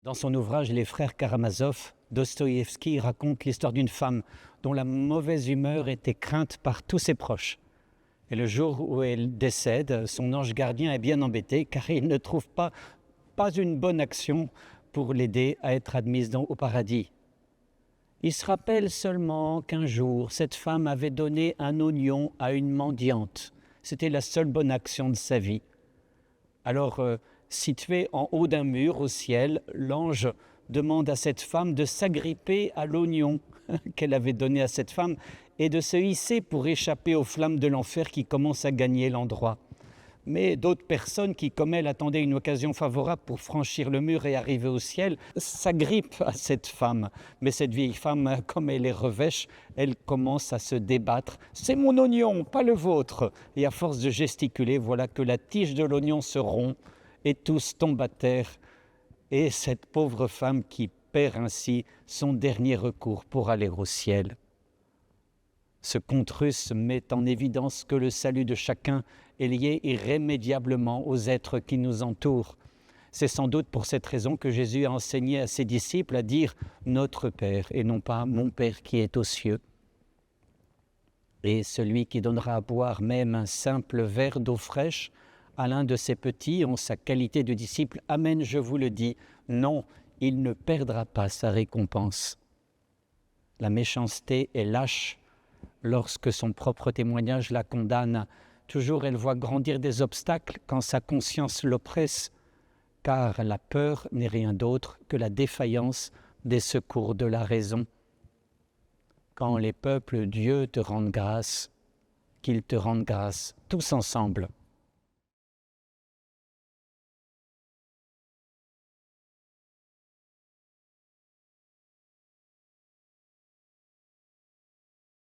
Dans son ouvrage Les Frères Karamazov, Dostoïevski raconte l'histoire d'une femme dont la mauvaise humeur était crainte par tous ses proches. Et le jour où elle décède, son ange gardien est bien embêté car il ne trouve pas une bonne action pour l'aider à être admise au paradis. Il se rappelle seulement qu'un jour, cette femme avait donné un oignon à une mendiante. C'était la seule bonne action de sa vie. Alors, situé en haut d'un mur au ciel, l'ange demande à cette femme de s'agripper à l'oignon qu'elle avait donné à cette femme et de se hisser pour échapper aux flammes de l'enfer qui commencent à gagner l'endroit. Mais d'autres personnes qui, comme elle, attendaient une occasion favorable pour franchir le mur et arriver au ciel, s'agrippent à cette femme. Mais cette vieille femme, comme elle est revêche, elle commence à se débattre. « C'est mon oignon, pas le vôtre !» Et à force de gesticuler, voilà que la tige de l'oignon se rompt et tous tombent à terre. Et cette pauvre femme qui perd ainsi son dernier recours pour aller au ciel. Ce conte russe met en évidence que le salut de chacun est lié irrémédiablement aux êtres qui nous entourent. C'est sans doute pour cette raison que Jésus a enseigné à ses disciples à dire « Notre Père » et non pas « Mon Père qui est aux cieux ». Et celui qui donnera à boire même un simple verre d'eau fraîche à l'un de ses petits en sa qualité de disciple, amen, je vous le dis, non, il ne perdra pas sa récompense. La méchanceté est lâche lorsque son propre témoignage la condamne. Toujours elle voit grandir des obstacles quand sa conscience l'oppresse, car la peur n'est rien d'autre que la défaillance des secours de la raison. Quand les peuples, Dieu te rendent grâce, qu'ils te rendent grâce tous ensemble.